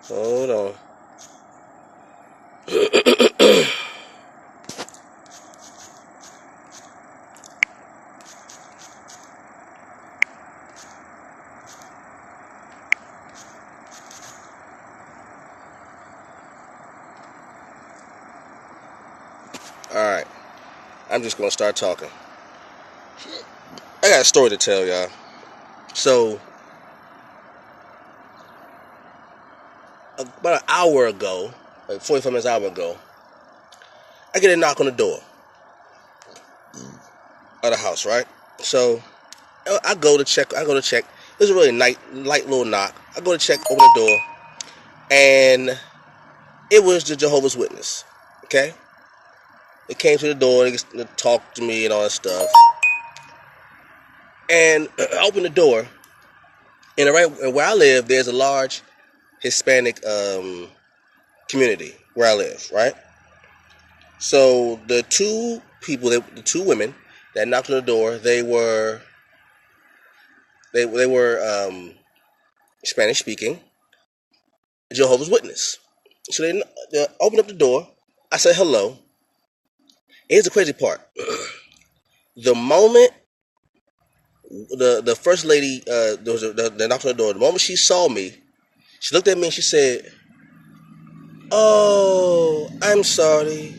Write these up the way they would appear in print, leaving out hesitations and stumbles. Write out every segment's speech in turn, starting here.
Hold on. Alright. I'm just gonna start talking. I got a story to tell y'all. So about an hour ago, like 45 minutes hour ago, I get a knock on the door of the house, right? So I go to check. It was a really light little knock. I go to check, open the door, and it was the Jehovah's Witness. Okay, they came to the door and they talked to me and all that stuff. And I opened the door, and right where I live, there's a large Hispanic community where I live, right? So the the two women that knocked on the door, they were Spanish speaking, Jehovah's Witness. So they opened up the door. I said hello. Here's the crazy part. The moment the first lady the knocked on the door, the moment she saw me, she looked at me and she said, "Oh, I'm sorry.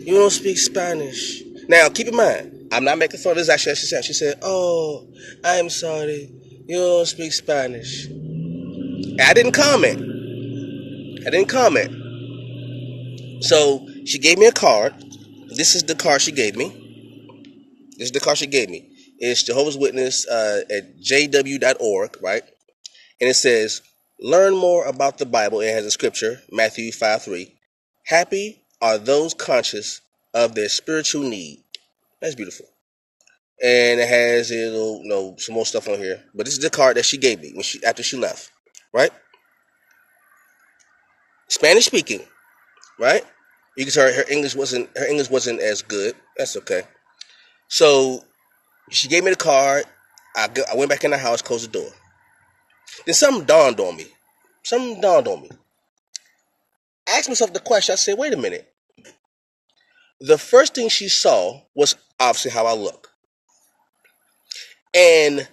You don't speak Spanish." Now, keep in mind, I'm not making fun of this. Actually, she said, "Oh, I'm sorry. You don't speak Spanish." And I didn't comment. I didn't comment. So she gave me a card. This is the card she gave me. This is the card she gave me. It's Jehovah's Witness at jw.org, right? And it says, learn more about the Bible. It has a scripture, Matthew 5:3. Happy are those conscious of their spiritual need. That's beautiful. And it has some more stuff on here. But this is the card that she gave me after she left, right? Spanish speaking, right? You can tell her English wasn't as good. That's okay. So she gave me the card. I went back in the house, closed the door. Then something dawned on me. Something dawned on me. I asked myself the question. I said, wait a minute. The first thing she saw was obviously how I look. And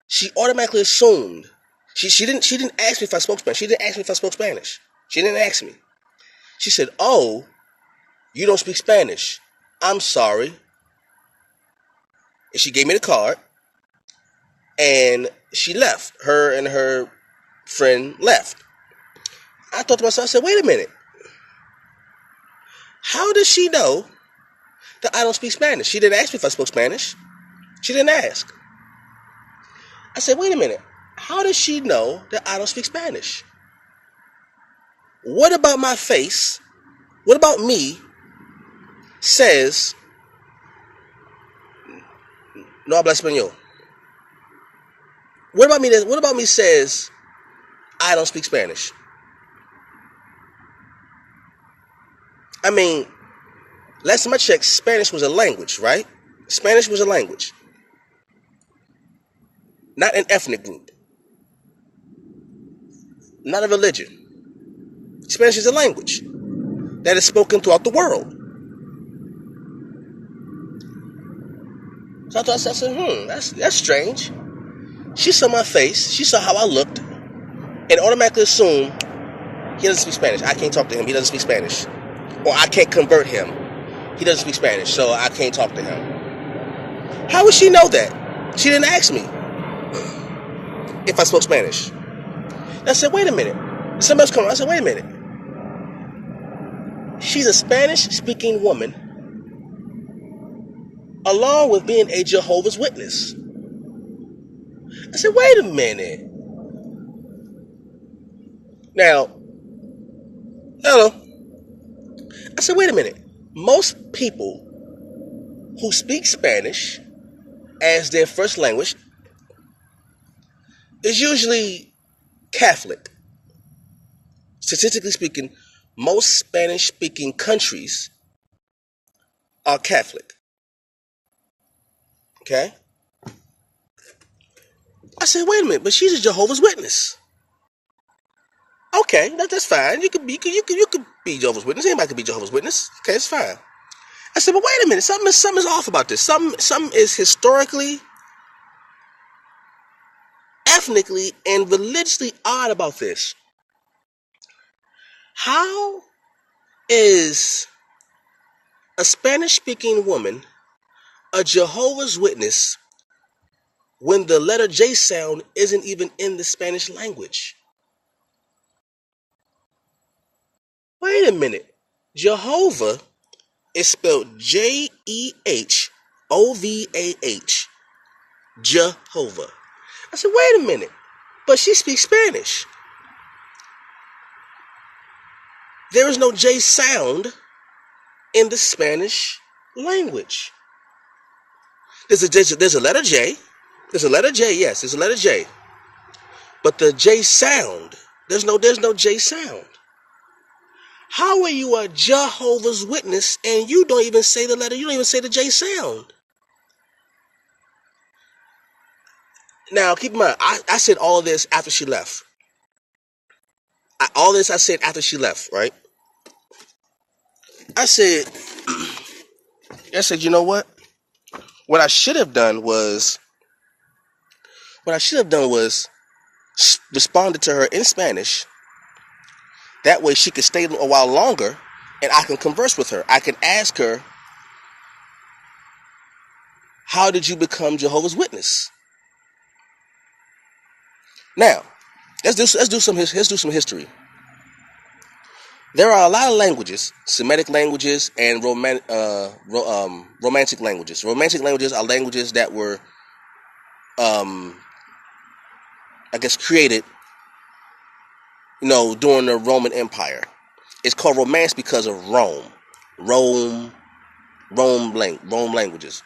she automatically assumed she didn't ask me if I spoke Spanish. She didn't ask me if I spoke Spanish. She didn't ask me. She said, "Oh, you don't speak Spanish. I'm sorry." And she gave me the card and she left. Her and her friend left. I thought to myself, I said, wait a minute. How does she know that I don't speak Spanish? She didn't ask me if I spoke Spanish. She didn't ask. I said, wait a minute. How does she know that I don't speak Spanish? What about my face? What about me says no habla español? What about me says I don't speak Spanish? I mean, last time I checked, Spanish was a language, right? Spanish was a language, not an ethnic group, not a religion. Spanish is a language that is spoken throughout the world. So I said, that's strange. She saw my face, she saw how I looked, and automatically assumed he doesn't speak Spanish. I can't talk to him. He doesn't speak Spanish. Or I can't convert him. He doesn't speak Spanish, so I can't talk to him. How would she know that? She didn't ask me if I spoke Spanish. And I said, wait a minute. Somebody else come around. I said, wait a minute. She's a Spanish-speaking woman, along with being a Jehovah's Witness. I said, wait a minute. Now, hello. I said, wait a minute. Most people who speak Spanish as their first language is usually Catholic. Statistically speaking, most Spanish-speaking countries are Catholic. Okay? I said, wait a minute, but she's a Jehovah's Witness. Okay, that's fine. You could be Jehovah's Witness. Anybody could be Jehovah's Witness. Okay, it's fine. I said, but wait a minute. Something is off about this. Something is historically, ethnically, and religiously odd about this. How is a Spanish-speaking woman a Jehovah's Witness when the letter J sound isn't even in the Spanish language? Wait a minute. Jehovah is spelled Jehovah. Jehovah. I said, wait a minute. But she speaks Spanish. There is no J sound in the Spanish language. There's a letter J. There's a letter J, yes, there's a letter J. But the J sound, there's no J sound. How are you a Jehovah's Witness and you don't even say the letter, you don't even say the J sound? Now, keep in mind, I said all of this after she left. All this I said after she left, right? I said, you know what? What I should have done was responded to her in Spanish. That way she could stay a while longer and I can converse with her. I can ask her, how did you become Jehovah's Witness? Now, let's do some history. There are a lot of languages, Semitic languages and romantic languages. Romantic languages are languages that were, created, during the Roman Empire. It's called Romance because of Rome languages.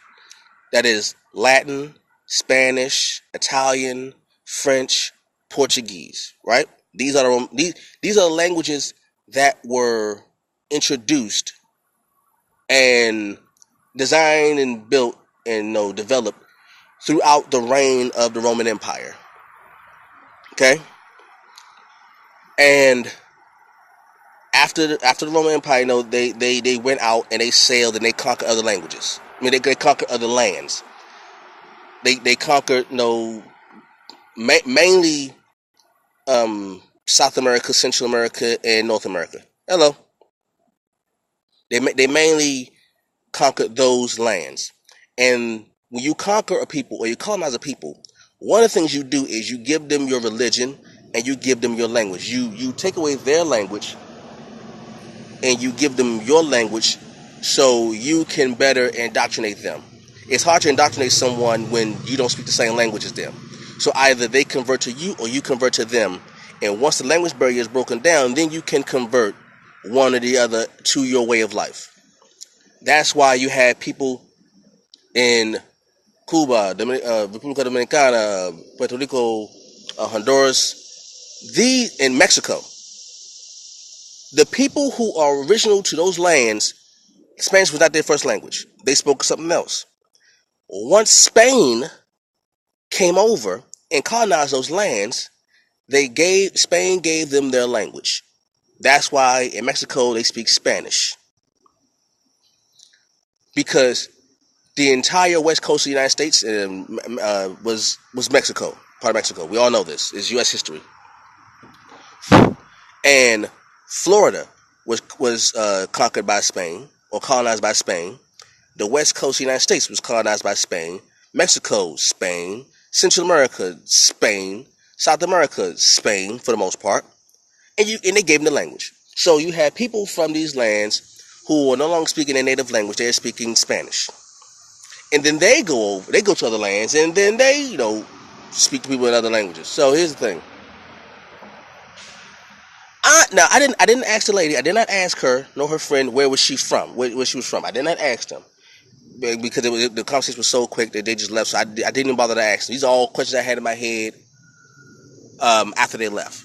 That is Latin, Spanish, Italian, French, Portuguese. Right? These are the languages that were introduced and designed and built and developed throughout the reign of the Roman Empire. Okay, and after the Roman Empire, they went out and they sailed and they conquered other languages. I mean, they conquered other lands. They conquered mainly South America, Central America, and North America. Hello. They mainly conquered those lands. And when you conquer a people or you colonize a people, one of the things you do is you give them your religion and you give them your language. You take away their language and you give them your language so you can better indoctrinate them. It's hard to indoctrinate someone when you don't speak the same language as them. So either they convert to you or you convert to them. And once the language barrier is broken down, then you can convert one or the other to your way of life. That's why you had people in Cuba, República Dominicana, Puerto Rico, Honduras, in Mexico. The people who are original to those lands, Spanish was not their first language. They spoke something else. Once Spain came over and colonized those lands, Spain gave them their language. That's why in Mexico they speak Spanish. Because the entire west coast of the United States was Mexico, part of Mexico. We all know this. It's U.S. history. And Florida was conquered by Spain or colonized by Spain. The west coast of the United States was colonized by Spain. Mexico, Spain. Central America, Spain. South America, Spain for the most part. And they gave them the language. So you had people from these lands who are no longer speaking their native language. They're speaking Spanish. And then they go to other lands and then they, speak to people in other languages. So here's the thing. I didn't ask the lady. I did not ask her nor her friend where was she from, where she was from. I did not ask them because the conversation was so quick that they just left. So I didn't even bother to ask them. These are all questions I had in my head after they left.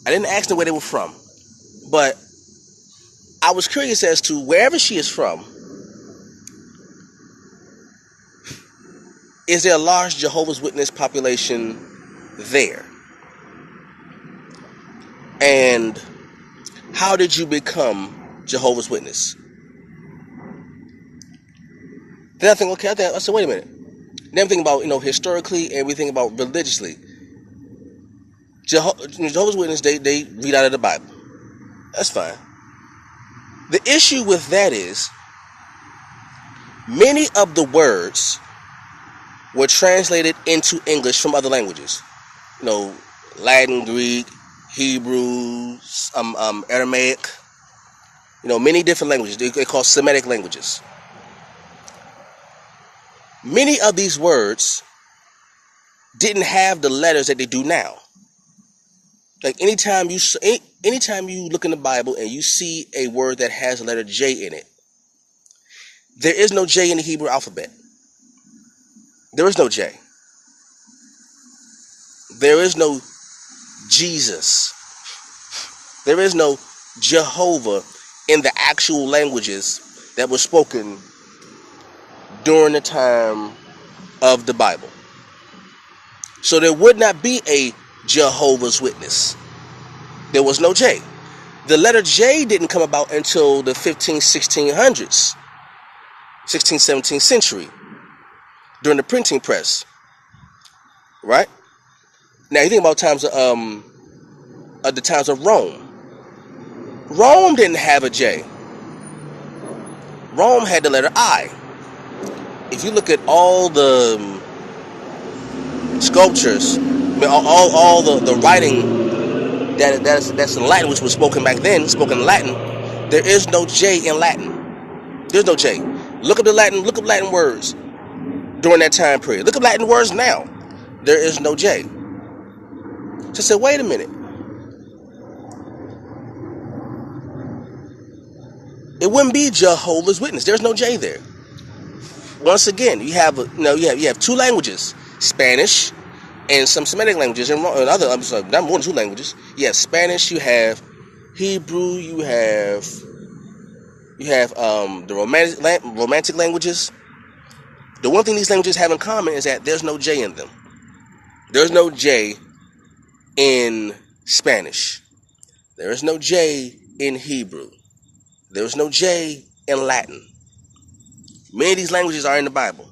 I didn't ask them where they were from, but I was curious as to wherever she is from. Is there a large Jehovah's Witness population there? And how did you become Jehovah's Witness? Then I think, okay, I said, wait a minute. Then I'm thinking about, historically, and we think about religiously. Jehovah's Witness, they read out of the Bible. That's fine. The issue with that is many of the words were translated into English from other languages. Latin, Greek, Hebrew, Aramaic. Many different languages. They call Semitic languages. Many of these words didn't have the letters that they do now. Like anytime you look in the Bible and you see a word that has the letter J in it, there is no J in the Hebrew alphabet. There is no J. There is no Jesus. There is no Jehovah in the actual languages that were spoken during the time of the Bible. So there would not be a Jehovah's Witness. There was no J. The letter J didn't come about until the 1600s, 16th, 17th century, during the printing press. Right? Now you think about the times of Rome. Rome didn't have a J. Rome had the letter I. If you look at all the sculptures, all the writing that's in Latin, which was spoken back then, spoken in Latin, there is no J in Latin. There's no J. Look up Latin words during that time period. Look up Latin words now. There is no J. So I said, wait a minute. It wouldn't be Jehovah's Witness. There's no J there. Once again, you have two languages, Spanish and some Semitic languages, and not more than two languages. You have Spanish, you have Hebrew, you have the romantic languages. The one thing these languages have in common is that there's no J in them. There's no J in Spanish. There is no J in Hebrew. There is no J in Latin. Many of these languages are in the Bible.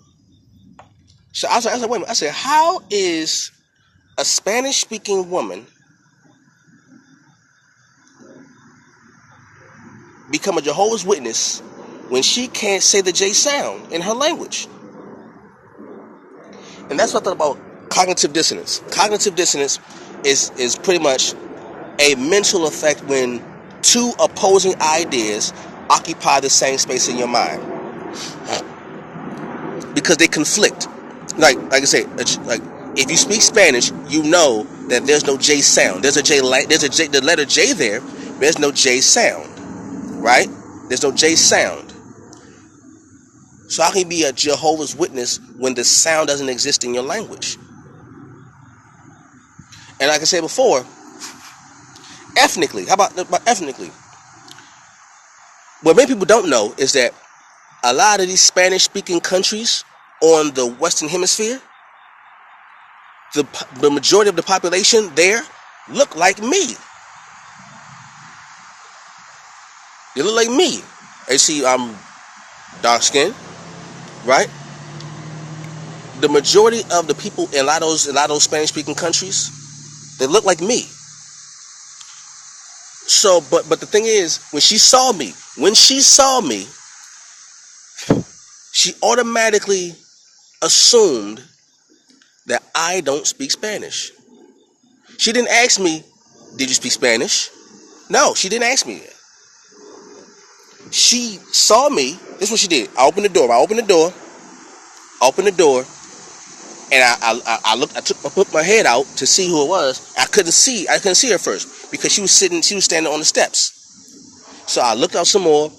So I said, wait a minute. I said, how is a Spanish-speaking woman become a Jehovah's Witness when she can't say the J sound in her language? And that's what I thought about cognitive dissonance. Cognitive dissonance is pretty much a mental effect when two opposing ideas occupy the same space in your mind, because they conflict. Like I say, like if you speak Spanish, you know that there's no J sound. There's a J, the letter J there. There's no J sound, right? There's no J sound. So how can you be a Jehovah's Witness when the sound doesn't exist in your language? And like I said before, ethnically, how about ethnically? What many people don't know is that a lot of these Spanish-speaking countries on the Western Hemisphere, the majority of the population there look like me. They look like me. You see, I'm dark skinned, right? The majority of the people in a lot of those Spanish-speaking countries, they look like me. So, but the thing is, when she saw me, she automatically assumed that I don't speak Spanish. She didn't ask me, did you speak Spanish? No, she didn't ask me that. She saw me. This is what she did. I opened the door, and I put my head out to see who it was. I couldn't see her first because she was standing on the steps. So I looked out some more.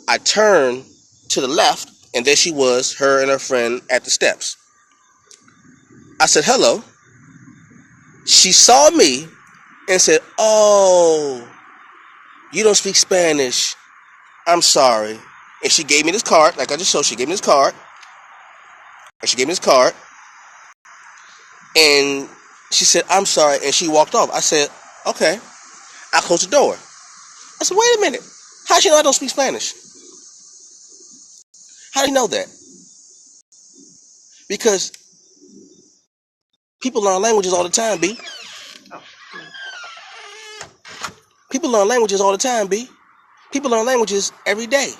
I turned to the left, and there she was, her and her friend at the steps. I said, hello. She saw me and said, oh, you don't speak Spanish. I'm sorry. And she gave me this card, like I just showed. She gave me this card. And she said, I'm sorry. And she walked off. I said, okay. I closed the door. I said, wait a minute. How does she know I don't speak Spanish? How do you know that? Because people learn languages all the time, B. People learn languages all the time, B. People learn languages every day.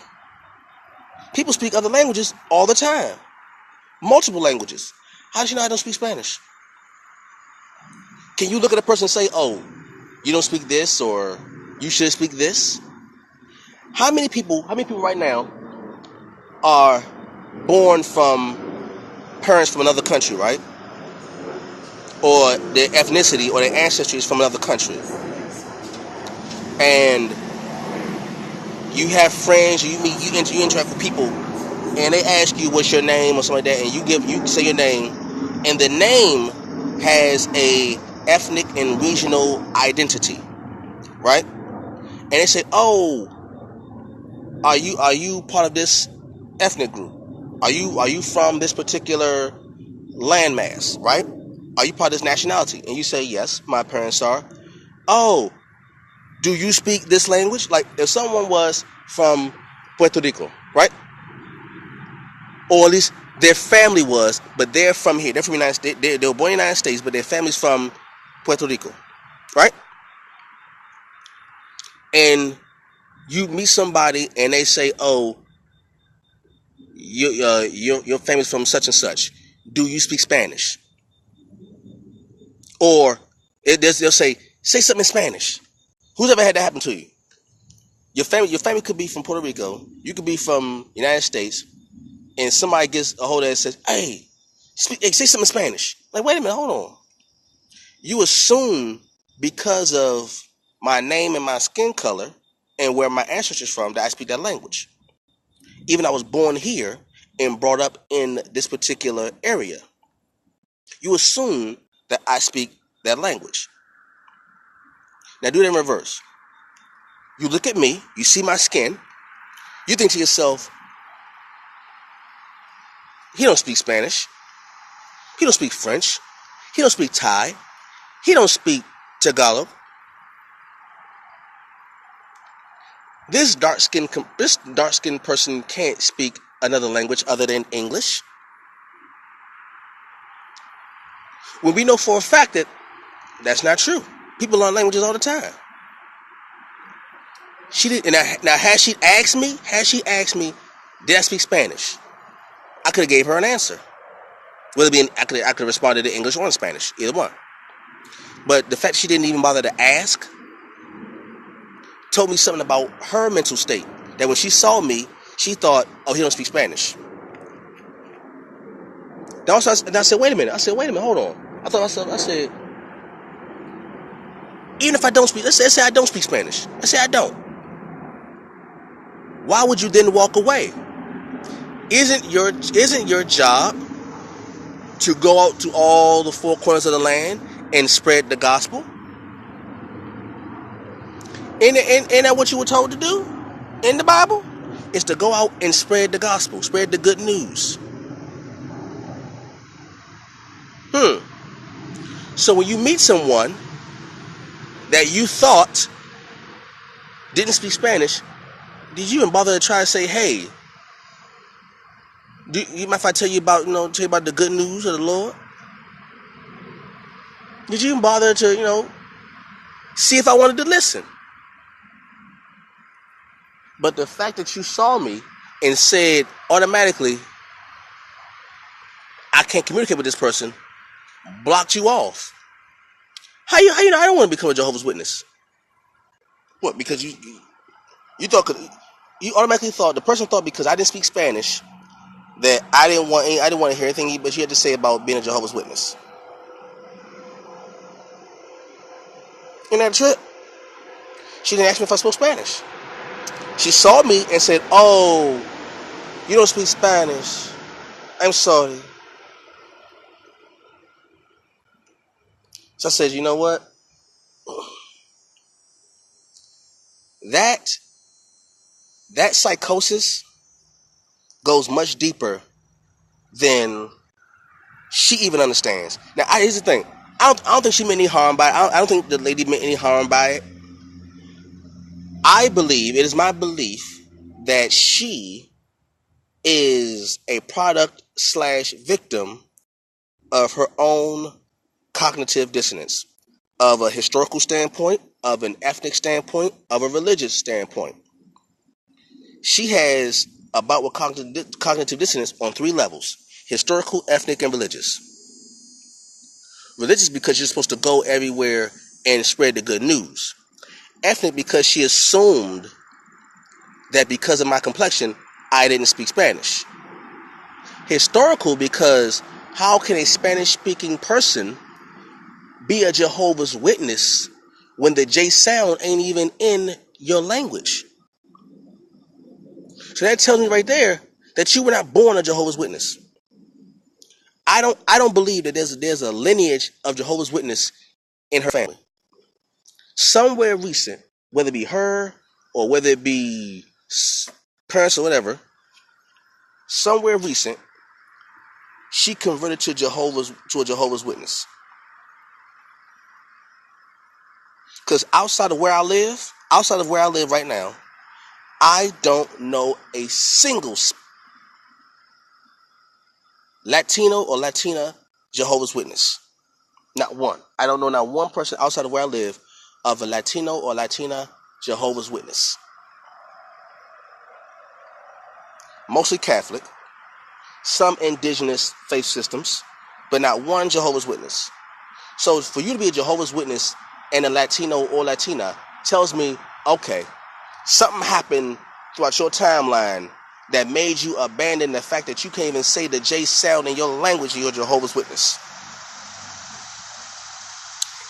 People speak other languages all the time. Multiple languages. How does she know I don't speak Spanish? Can you look at a person and say, oh, you don't speak this, or you should speak this? How many people right now are born from parents from another country, right? Or their ethnicity or their ancestry is from another country. And you have friends, you interact with people, and they ask you what's your name or something like that, and you say your name, and the name has a ethnic and regional identity, right? And they say, oh, are you part of this ethnic group? Are you from this particular landmass, right? Are you part of this nationality? And you say, yes, my parents are. Oh, do you speak this language? Like if someone was from Puerto Rico, right? Or at least their family was, but they're from here. They're from the United States. They were born in the United States, but their family's from Puerto Rico, right? And you meet somebody and they say, oh, your family's from such and such. Do you speak Spanish? Or they'll say something in Spanish. Who's ever had that happen to you? Your family could be from Puerto Rico. You could be from the United States, and somebody gets a hold of it and says, "Hey, say something in Spanish." Like, wait a minute, hold on. You assume because of my name and my skin color and where my ancestors from that I speak that language. Even I was born here and brought up in this particular area. You assume that I speak that language. Now do it in reverse. You look at me, you see my skin, you think to yourself, he don't speak Spanish, he don't speak French, he don't speak Thai, he don't speak Tagalog. This dark-skinned person can't speak another language other than English. When we know for a fact that that's not true. People learn languages all the time. She did, and now had she asked me, did I speak Spanish? I could have gave her an answer. Whether it be I could have responded in English or in Spanish, either one. But the fact she didn't even bother to ask told me something about her mental state. That when she saw me, she thought, oh, he don't speak Spanish. Then I said, wait a minute, hold on. I said, even if I don't speak, let's say I don't speak Spanish. Let's say I don't. Why would you then walk away? Isn't your job to go out to all the four corners of the land and spread the gospel? Ain't that what you were told to do in the Bible? Is to go out and spread the gospel, spread the good news. So when you meet someone that you thought didn't speak Spanish, did you even bother to try to say, hey, you mind if I tell you about the good news of the Lord? Did you even bother to, see if I wanted to listen? But the fact that you saw me and said automatically, I can't communicate with this person, blocked you off. How you know I don't want to become a Jehovah's Witness? What? Because you automatically thought, the person thought because I didn't speak Spanish that I didn't want to hear anything but you had to say about being a Jehovah's Witness. In that trip, she didn't ask me if I spoke Spanish. She saw me and said, oh, you don't speak Spanish. I'm sorry. So I said, you know what? That psychosis goes much deeper than she even understands. Now, here's the thing. I don't think she meant any harm by it. I don't think the lady meant any harm by it. I believe, it is my belief that she is a product slash victim of her own cognitive dissonance, of a historical standpoint, of an ethnic standpoint, of a religious standpoint. She has about with cognitive dissonance on three levels: historical, ethnic, and religious. Religious because you're supposed to go everywhere and spread the good news. Ethnic because she assumed that because of my complexion, I didn't speak Spanish. Historical because how can a Spanish speaking person be a Jehovah's Witness when the J sound ain't even in your language? So that tells me right there that you were not born a Jehovah's Witness. I don't believe that there's a lineage of Jehovah's Witness in her family. Somewhere recent, whether it be her or whether it be parents or whatever, somewhere recent, she converted to a Jehovah's Witness. Because outside of where I live right now, I don't know a single Latino or Latina Jehovah's Witness. Not one. I don't know not one person outside of where I live of a Latino or Latina Jehovah's Witness. Mostly Catholic, some indigenous faith systems, but not one Jehovah's Witness. So for you to be a Jehovah's Witness and a Latino or Latina tells me, okay, something happened throughout your timeline that made you abandon the fact that you can't even say the J sound in your language and you're a Jehovah's Witness.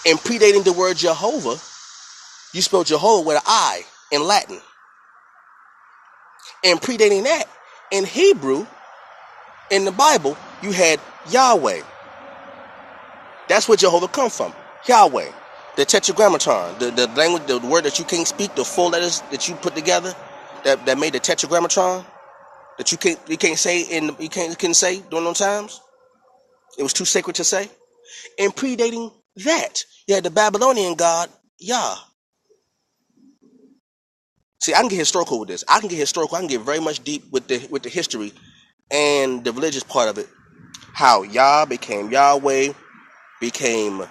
And predating the word Jehovah, you spell Jehovah with an I in Latin. And predating that, in Hebrew, in the Bible, you had Yahweh. That's where Jehovah come from. Yahweh. The tetragrammaton, the language, the word that you can't speak, the four letters that you put together, that made the tetragrammaton, that you can't say you couldn't say during those times. It was too sacred to say. And predating that, you had the Babylonian god Yah. See, I can get historical with this. I can get very much deep with the history and the religious part of it. How Yah became Yahweh, became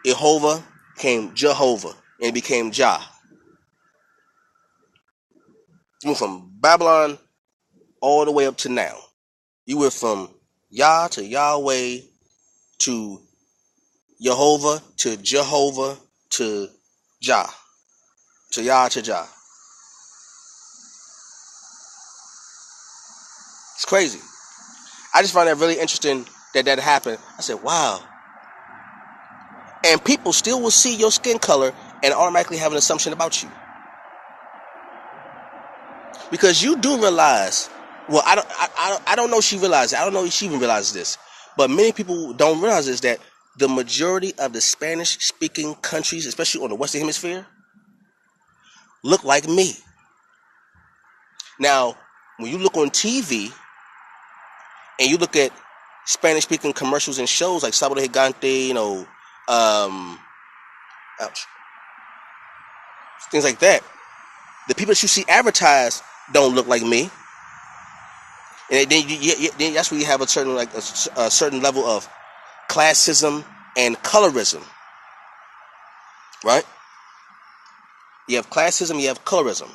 Jehovah, became Jehovah, and became Jah. You went from Babylon all the way up to now. You went from Yah to Yahweh to Jehovah to Jehovah to Jah. To Yah to Jah. It's crazy. I just find that really interesting that happened. I said, wow. And people still will see your skin color and automatically have an assumption about you. Because you do realize, well, I don't know if she realizes, I don't know if she even realizes this, but many people don't realize this, that the majority of the Spanish-speaking countries, especially on the Western Hemisphere, look like me. Now, when you look on TV and you look at Spanish-speaking commercials and shows like Sábado Gigante, ouch, things like that, the people that you see advertised don't look like me. And then that's where you have a certain level of classism and colorism, right? You have classism, you have colorism.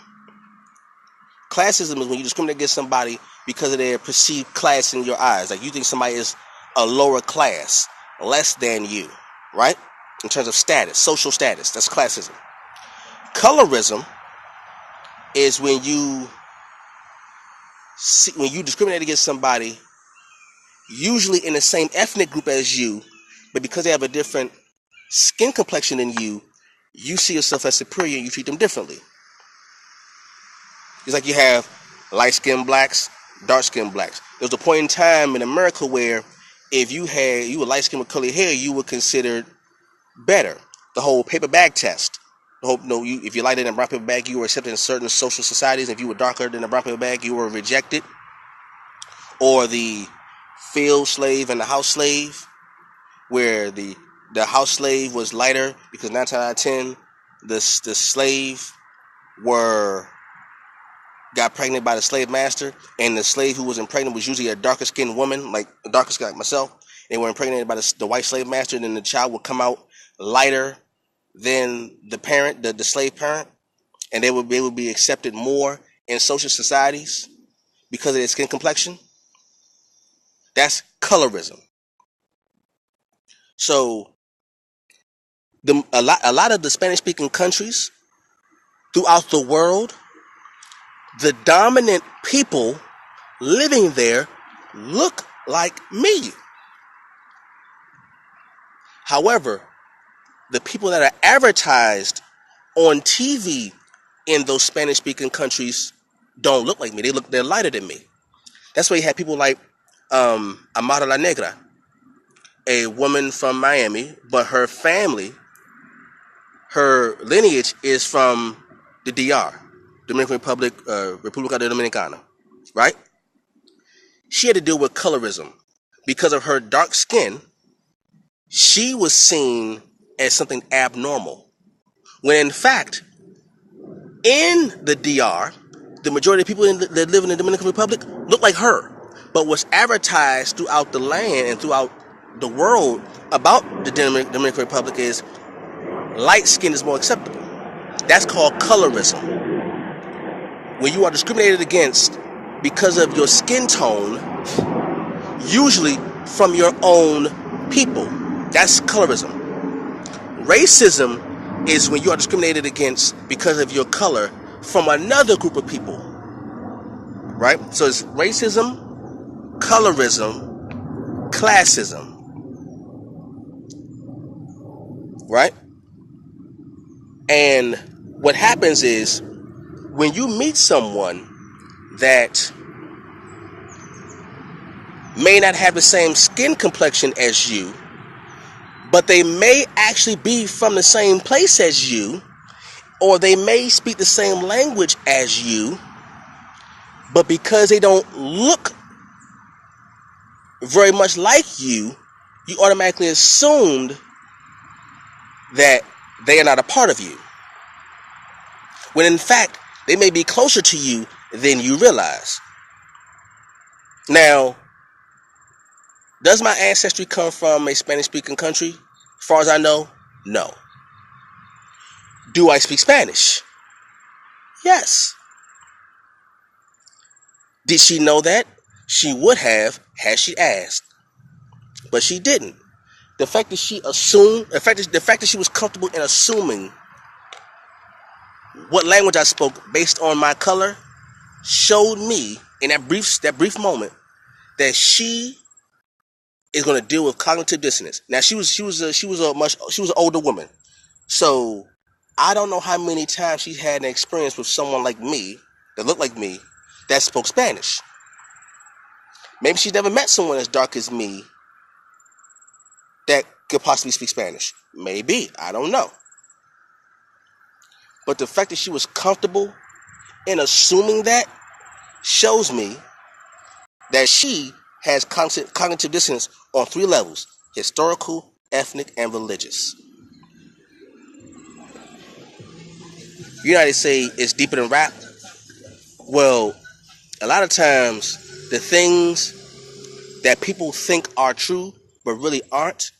Classism is when you discriminate against somebody because of their perceived class in your eyes. Like you think somebody is a lower class, less than you, right? In terms of status, social status. That's classism. Colorism is when you discriminate against somebody, usually in the same ethnic group as you, but because they have a different skin complexion than you, you see yourself as superior and you treat them differently. It's like you have light-skinned blacks, dark-skinned blacks. There was a point in time in America where if you were light-skinned with curly hair, you were considered better. The whole paper bag test. If you're lighter than a brown paper bag, you were accepted in certain social societies. If you were darker than a brown paper bag, you were rejected. Or the field slave and the house slave, where the house slave was lighter because 9 times out of 10 the slave got pregnant by the slave master, and the slave who was impregnated was usually a darker skinned woman, like a darker skin like myself. They were impregnated by the white slave master, and then the child would come out lighter than the parent, the slave parent, and they would be accepted more in social societies because of their skin complexion. That's colorism. So a lot of the Spanish speaking countries throughout the world, the dominant people living there look like me. However, the people that are advertised on TV in those Spanish speaking countries don't look like me. They're lighter than me. That's why you have people like Amara La Negra, a woman from Miami, but her family, her lineage is from the DR, Dominican Republic, República Dominicana, right? She had to deal with colorism. Because of her dark skin, she was seen as something abnormal. When in fact, in the DR, the majority of people that live in the Dominican Republic look like her. But what's advertised throughout the land and throughout the world about the Dominican Republic is light skin is more acceptable. That's called colorism. When you are discriminated against because of your skin tone, usually from your own people, that's colorism. Racism is when you are discriminated against because of your color from another group of people, right? So it's racism, colorism, classism, right? And what happens is when you meet someone that may not have the same skin complexion as you, but they may actually be from the same place as you, or they may speak the same language as you, but because they don't look very much like you, you automatically assumed that they are not a part of you. When in fact, they may be closer to you than you realize. Now, does my ancestry come from a Spanish-speaking country? As far as I know, no. Do I speak Spanish? Yes. Did she know that? She would have had she asked. But she didn't. The fact that she assumed, the fact that she was comfortable in assuming what language I spoke based on my color showed me in that brief moment that she is going to deal with cognitive dissonance. Now she was an older woman, so I don't know how many times she had an experience with someone like me that looked like me that spoke Spanish. Maybe she's never met someone as dark as me that could possibly speak Spanish. Maybe, I don't know. But the fact that she was comfortable in assuming that shows me that she has cognitive dissonance on 3 levels: historical, ethnic, and religious. You know how they say it's deeper than rap? Well, a lot of times the things that people think are true but really aren't,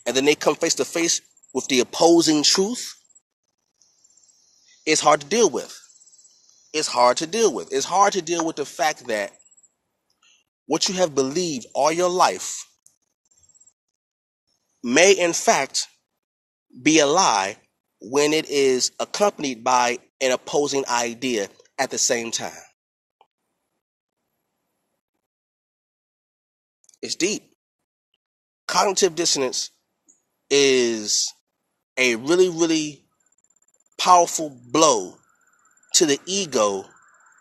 and then they come face to face with the opposing truth, it's hard to deal with. It's hard to deal with. It's hard to deal with the fact that what you have believed all your life may in fact be a lie when it is accompanied by an opposing idea at the same time. It's deep. Cognitive dissonance is a really, really powerful blow to the ego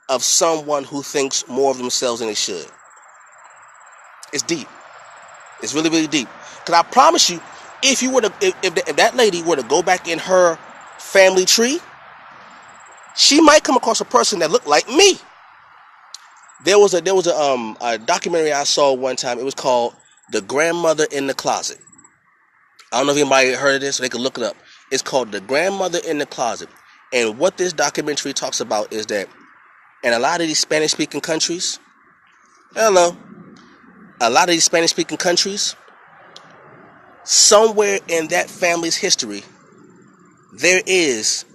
of someone who thinks more of themselves than they should. It's deep. It's really, really deep. Because I promise you, if that lady were to go back in her family tree, she might come across a person that looked like me. There was a documentary I saw one time. It was called "The Grandmother in the Closet." I don't know if anybody heard of this, so they could look it up. It's called The Grandmother in the Closet. And what this documentary talks about is that in a lot of these Spanish-speaking countries, somewhere in that family's history, there is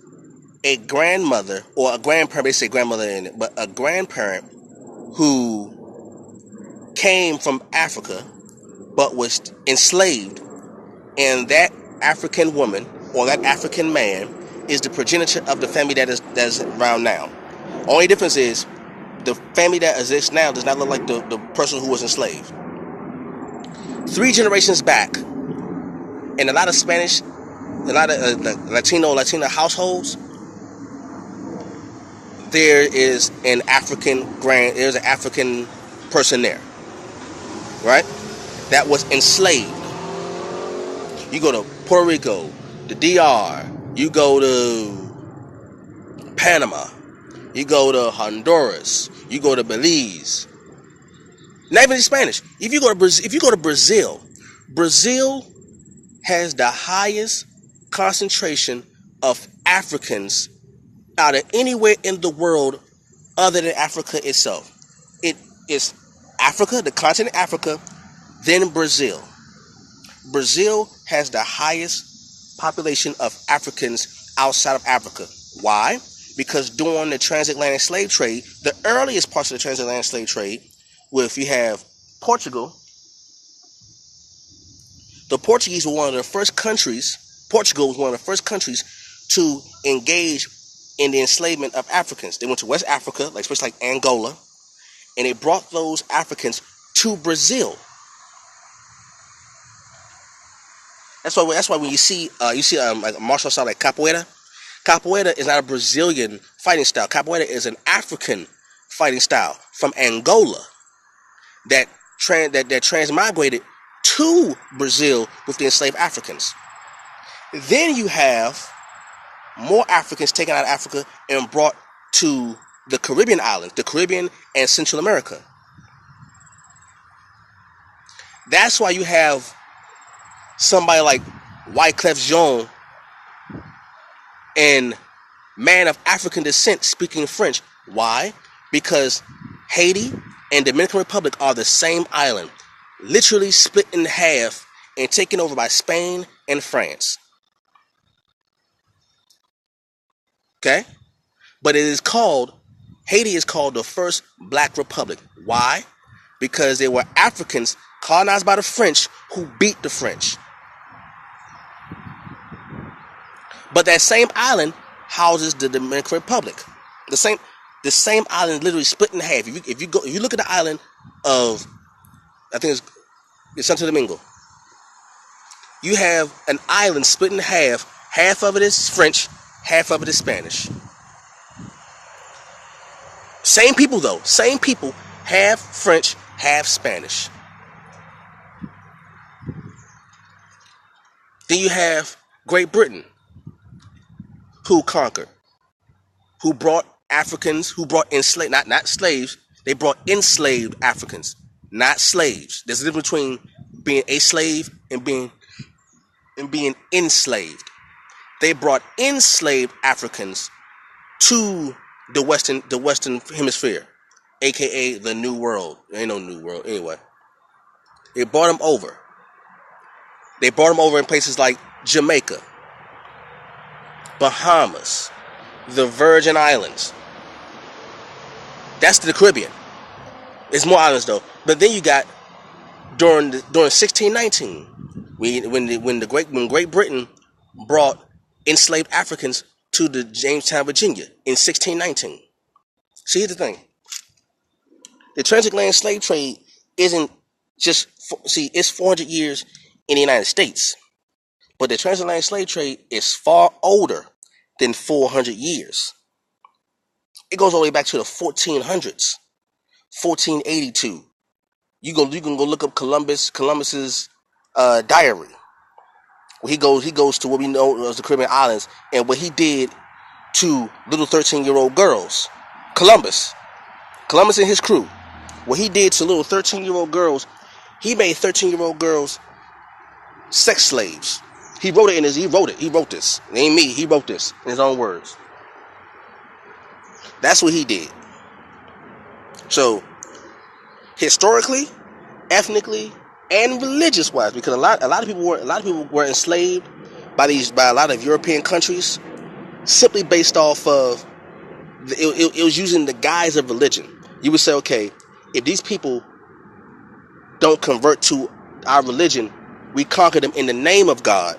a grandmother or a grandparent, they say grandmother in it, but a grandparent who came from Africa but was enslaved, and that African woman or that African man is the progenitor of the family that's around now. Only difference is the family that exists now does not look like the person who was enslaved. 3 generations back, in a lot of Latina households, there's an African person there, right? That was enslaved. You go to Puerto Rico, the DR, you go to Panama, you go to Honduras, you go to Belize. Not even Spanish. If you go to Brazil, Brazil has the highest concentration of Africans out of anywhere in the world other than Africa itself. It is Africa, the continent Africa, then Brazil. Brazil has the highest population of Africans outside of Africa. Why? Because during the transatlantic slave trade, the earliest parts of the transatlantic slave trade, where if you have Portugal, the Portuguese were one of the first countries, Portugal was one of the first countries to engage in the enslavement of Africans. They went to West Africa, like especially like Angola, and they brought those Africans to Brazil. That's why when you see like a martial style like capoeira is not a Brazilian fighting style. Capoeira is an African fighting style from Angola that transmigrated to Brazil with the enslaved Africans. Then you have more Africans taken out of Africa and brought to the Caribbean islands, the Caribbean and Central America. That's why you have somebody like Wyclef Jean, and man of African descent speaking French. Why? Because Haiti and Dominican Republic are the same island, literally split in half and taken over by Spain and France. Okay? But Haiti is called the first black republic. Why? Because they were Africans colonized by the French who beat the French. But that same island houses the Dominican Republic. The same island literally split in half. If you look at the island of, I think it's Santo Domingo, you have an island split in half. Half of it is French, half of it is Spanish. Same people though. Same people, half French, half Spanish. Then you have Great Britain, who conquered, who brought Africans, who brought enslaved, not slaves, they brought enslaved Africans, not slaves. There's a difference between being a slave and being enslaved. They brought enslaved Africans to the Western Hemisphere, aka the New World. There ain't no New World anyway. They brought them over. They brought them over in places like Jamaica, Bahamas, the Virgin Islands. That's the Caribbean. There's more islands though. But then you got during 1619, when Great Britain brought enslaved Africans to the Jamestown, Virginia in 1619. See, here's the thing. The transatlantic slave trade isn't just, it's 400 years in the United States. But the transatlantic slave trade is far older than 400 years. It goes all the way back to the 1400s, 1482. You can go look up Columbus's diary. He goes to what we know as the Caribbean islands, and what he did to little 13-year-old girls. Columbus and his crew. What he did to little 13-year-old girls, he made 13-year-old girls sex slaves. He wrote it. He wrote this. It ain't me. He wrote this in his own words. That's what he did. So historically, ethnically, and religious wise, because a lot of people were enslaved by a lot of European countries simply based off of it was using the guise of religion. You would say, okay, if these people don't convert to our religion, we conquer them in the name of God.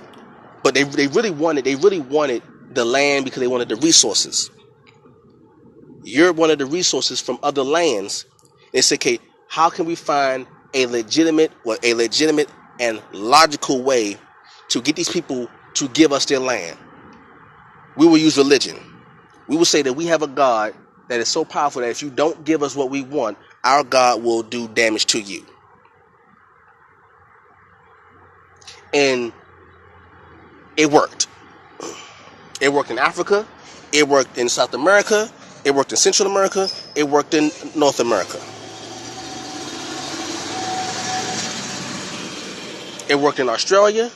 But they really wanted the land because they wanted the resources. Europe wanted the resources from other lands. They said, okay, how can we find a legitimate and logical way to get these people to give us their land? We will use religion. We will say that we have a God that is so powerful that if you don't give us what we want, our God will do damage to you. And it worked. It worked in Africa. It worked in South America. It worked in Central America. It worked in North America. It worked in Australia.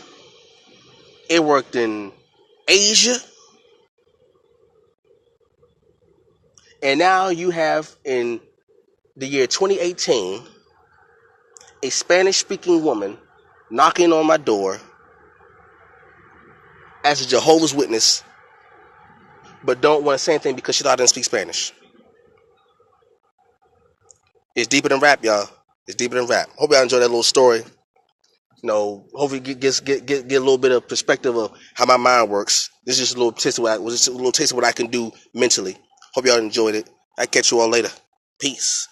It worked in Asia. And now you have, in the year 2018, a Spanish-speaking woman knocking on my door as a Jehovah's Witness, but don't want to say anything because she thought I didn't speak Spanish. It's deeper than rap, y'all. It's deeper than rap. Hope y'all enjoyed that little story. Hopefully get a little bit of perspective of how my mind works. This is just a little taste of what I can do mentally. Hope y'all enjoyed it. I catch you all later. Peace.